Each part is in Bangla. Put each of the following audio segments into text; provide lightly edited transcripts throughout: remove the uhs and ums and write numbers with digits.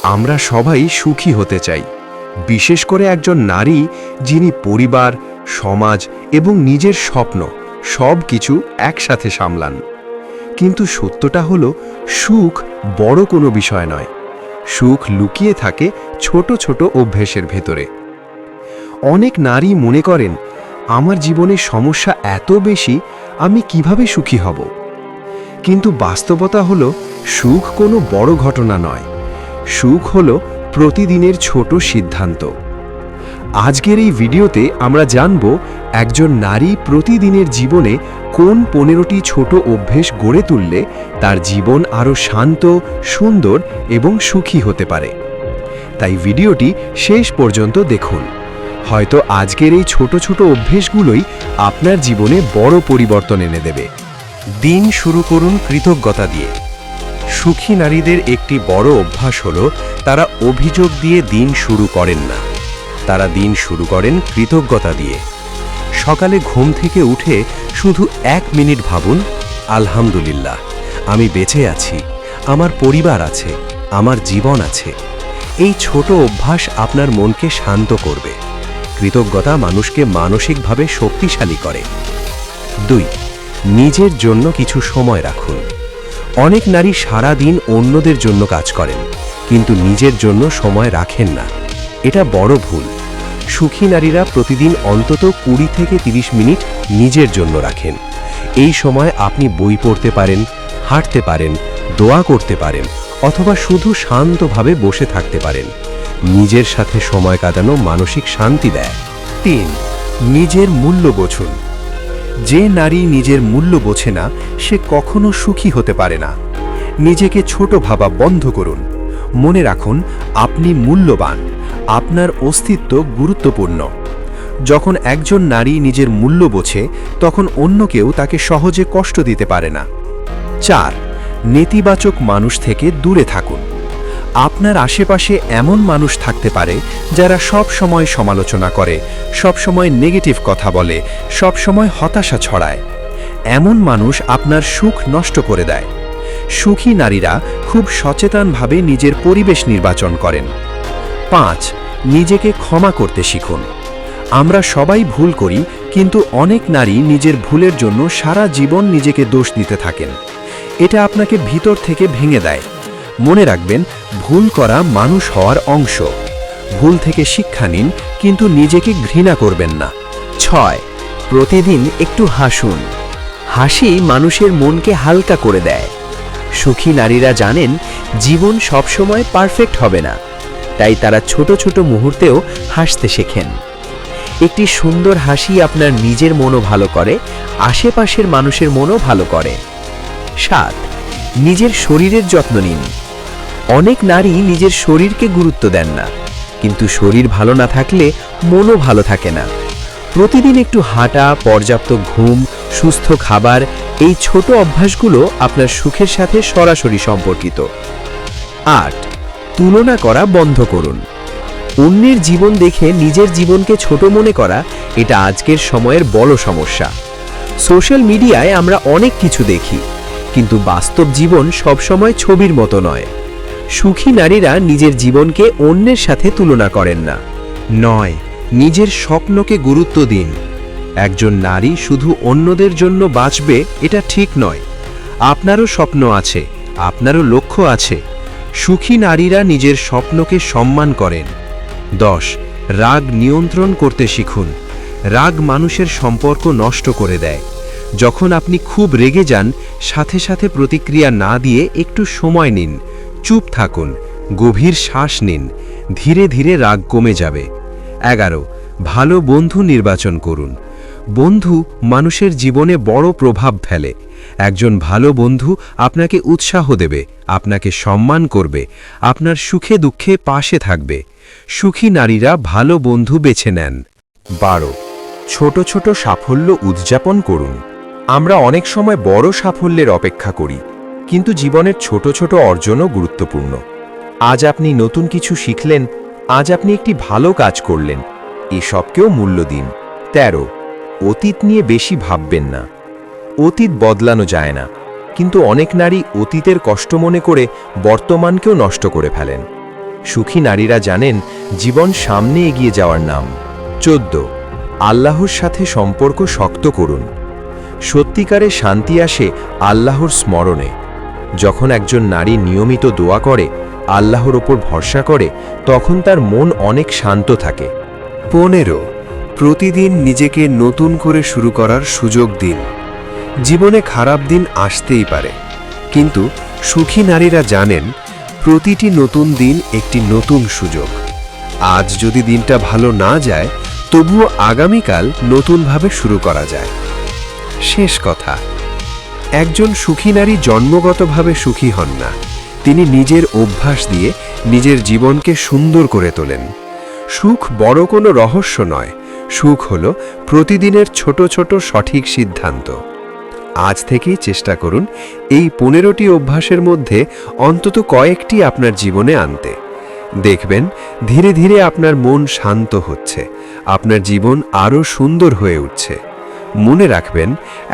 আমরা সবাই সুখী হতে চাই, বিশেষ করে একজন নারী যিনি পরিবার, সমাজ এবং নিজের স্বপ্ন সব কিছু একসাথে সামলান। কিন্তু সত্যটা হলো, সুখ বড় কোনো বিষয় নয়। সুখ লুকিয়ে থাকে ছোট ছোট অভ্যেসের ভেতরে। অনেক নারী মনে করেন, আমার জীবনে সমস্যা এত বেশি, আমি কিভাবে সুখী হব? কিন্তু বাস্তবতা হলো, সুখ কোনো বড় ঘটনা নয়। সুখ হলো প্রতিদিনের ছোট সিদ্ধান্ত। আজকের এই ভিডিওতে আমরা জানব, একজন নারী প্রতিদিনের জীবনে কোন 15টি ছোট অভ্যেস গড়ে তুললে তার জীবন আরও শান্ত, সুন্দর এবং সুখী হতে পারে। তাই ভিডিওটি শেষ পর্যন্ত দেখুন। হয়তো আজকের এই ছোট ছোট অভ্যেসগুলোই আপনার জীবনে বড় পরিবর্তন এনে দেবে। দিন শুরু করুন কৃতজ্ঞতা দিয়ে। সুখী নারীদের একটি বড় অভ্যাস হলো, তারা অভিযোগ দিয়ে দিন শুরু করেন না। তারা দিন শুরু করেন কৃতজ্ঞতা দিয়ে। সকালে ঘুম থেকে উঠে শুধু 1 মিনিট ভাবুন, আলহামদুলিল্লাহ, আমি বেঁচে আছি, আমার পরিবার আছে, আমার জীবন আছে। এই ছোট অভ্যাস আপনার মনকে শান্ত করবে। কৃতজ্ঞতা মানুষকে মানসিকভাবে শক্তিশালী করে। 2. নিজের জন্য কিছু সময় রাখুন। অনেক নারী সারা দিন অন্যদের জন্য কাজ করেন, কিন্তু নিজের জন্য সময় রাখেন না। এটা বড় ভুল। সুখী নারীরা প্রতিদিন অন্তত 20 থেকে 30 মিনিট নিজের জন্য রাখেন। এই সময় আপনি বই পড়তে পারেন, হাঁটতে পারেন, দোয়া করতে পারেন, অথবা শুধু শান্তভাবে বসে থাকতে পারেন। নিজের সাথে সময় কাটানো মানসিক শান্তি দেয়। 3. নিজের মূল্য বোঝুন। যে নারী নিজের মূল্য বোঝে না, সে কখনো সুখী হতে পারে না। নিজেকে ছোট ভাবা বন্ধ করুন। মনে রাখুন, আপনি মূল্যবান, আপনার অস্তিত্ব গুরুত্বপূর্ণ। যখন একজন নারী নিজের মূল্য বোঝে, তখন অন্য কেউ তাকে সহজে কষ্ট দিতে পারে না। 4. নেতিবাচক মানুষ থেকে দূরে থাকুন। আপনার আশেপাশে এমন মানুষ থাকতে পারে যারা সব সময় সমালোচনা করে, সব সময় নেগেটিভ কথা বলে, সব সময় হতাশা ছড়ায়। এমন মানুষ আপনার সুখ নষ্ট করে দেয়। সুখী নারীরা খুব সচেতনভাবে নিজের পরিবেশ নির্বাচন করেন। 5. নিজেকে ক্ষমা করতে শিখুন। আমরা সবাই ভুল করি, কিন্তু অনেক নারী নিজের ভুলের জন্য সারা জীবন নিজেকে দোষ দিতে থাকেন। এটা আপনাকে ভিতর থেকে ভেঙে দেয়। মনে রাখবেন, ভুল করা মানুষ হওয়ার অংশ। ভুল থেকে শিক্ষা নিন, কিন্তু নিজেকে ঘৃণা করবেন না। 6. প্রতিদিন একটু হাসুন। হাসি মানুষের মনকে হালকা করে দেয়। সুখী নারীরা জানেন, জীবন সবসময় পারফেক্ট হবে না, তাই তারা ছোট ছোট মুহূর্তেও হাসতে শেখেন। একটি সুন্দর হাসি আপনার নিজের মনও ভালো করে, আশেপাশের মানুষের মনও ভালো করে। 7. নিজের শরীরের যত্ন নিন। অনেক নারী নিজের শরীরকে গুরুত্ব দেন না, কিন্তু শরীর ভালো না থাকলে মনও ভালো থাকে না। প্রতিদিন একটু হাঁটা, পর্যাপ্ত ঘুম, সুস্থ খাবার, এই ছোট অভ্যাসগুলো আপনার সুখের সাথে সরাসরি সম্পর্কিত। 8. তুলনা করা বন্ধ করুন। অন্যের জীবন দেখে নিজের জীবনকে ছোট মনে করা, এটা আজকের সময়ের বড় সমস্যা। সোশ্যাল মিডিয়ায় আমরা অনেক কিছু দেখি, কিন্তু বাস্তব জীবন সবসময় ছবির মতো নয়। সুখী নারীরা নিজের জীবনকে অন্যের সাথে তুলনা করেন না। 9. নিজের স্বপ্নকে গুরুত্ব দিন। একজন নারী শুধু অন্যদের জন্য বাঁচবে, এটা ঠিক নয়। আপনারও স্বপ্ন আছে, আপনারও লক্ষ্য আছে। সুখী নারীরা নিজের স্বপ্নকে সম্মান করেন। 10. রাগ নিয়ন্ত্রণ করতে শিখুন। রাগ মানুষের সম্পর্ক নষ্ট করে দেয়। যখন আপনি খুব রেগে যান, সাথে সাথে প্রতিক্রিয়া না দিয়ে একটু সময় নিন, চুপ থাকুন, গভীর শ্বাস নিন, ধীরে ধীরে রাগ কমে যাবে। 11. ভালো বন্ধু নির্বাচন করুন। বন্ধু মানুষের জীবনে বড় প্রভাব ফেলে। একজন ভালো বন্ধু আপনাকে উৎসাহ দেবে, আপনাকে সম্মান করবে, আপনার সুখে দুঃখে পাশে থাকবে। সুখী নারীরা ভালো বন্ধু বেছে নেন। 12. ছোট ছোট সাফল্য উদযাপন করুন। আমরা অনেক সময় বড় সাফল্যের অপেক্ষা করি, কিন্তু জীবনের ছোট ছোট অর্জনও গুরুত্বপূর্ণ। আজ আপনি নতুন কিছু শিখলেন, আজ আপনি একটি ভালো কাজ করলেন, এসবকেও মূল্য দিন। 13. অতীত নিয়ে বেশি ভাববেন না। অতীত বদলানো যায় না, কিন্তু অনেক নারী অতীতের কষ্ট মনে করে বর্তমানকেও নষ্ট করে ফেলেন। সুখী নারীরা জানেন জীবন সামনে এগিয়ে যাওয়ার নাম। 14 আল্লাহর সাথে সম্পর্ক শক্ত করুন। সত্যিকারে শান্তি আসে আল্লাহর স্মরণে। যখন একজন নারী নিয়মিত দোয়া করে, আল্লাহর ওপর ভরসা করে, তখন তার মন অনেক শান্ত থাকে। 15 প্রতিদিন নিজেকে নতুন করে শুরু করার সুযোগ দিন। জীবনে খারাপ দিন আসতেই পারে, কিন্তু সুখী নারীরা জানেন প্রতিটি নতুন দিন একটি নতুন সুযোগ। আজ যদি দিনটা ভালো না যায়, তবুও আগামীকাল নতুনভাবে শুরু করা যায়। শেষ কথা, একজন সুখী নারী জন্মগতভাবে সুখী হন না, তিনি নিজের অভ্যাস দিয়ে নিজের জীবনকে সুন্দর করে তোলেন। সুখ বড় কোনো রহস্য নয়, সুখ হলো প্রতিদিনের ছোট ছোট সঠিক সিদ্ধান্ত। আজ থেকেই চেষ্টা করুন এই 15টি অভ্যাসের মধ্যে অন্তত কয়েকটি আপনার জীবনে আনতে। দেখবেন ধীরে ধীরে আপনার মন শান্ত হচ্ছে, আপনার জীবন আরও সুন্দর হয়ে উঠছে। মনে রাখবেন,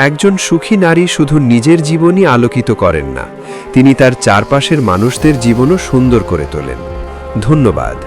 একজন সুখী নারী শুধু নিজের জীবনই আলোকিত করেন না, তিনি তার চারপাশের মানুষদের জীবনও সুন্দর করে তোলেন। ধন্যবাদ।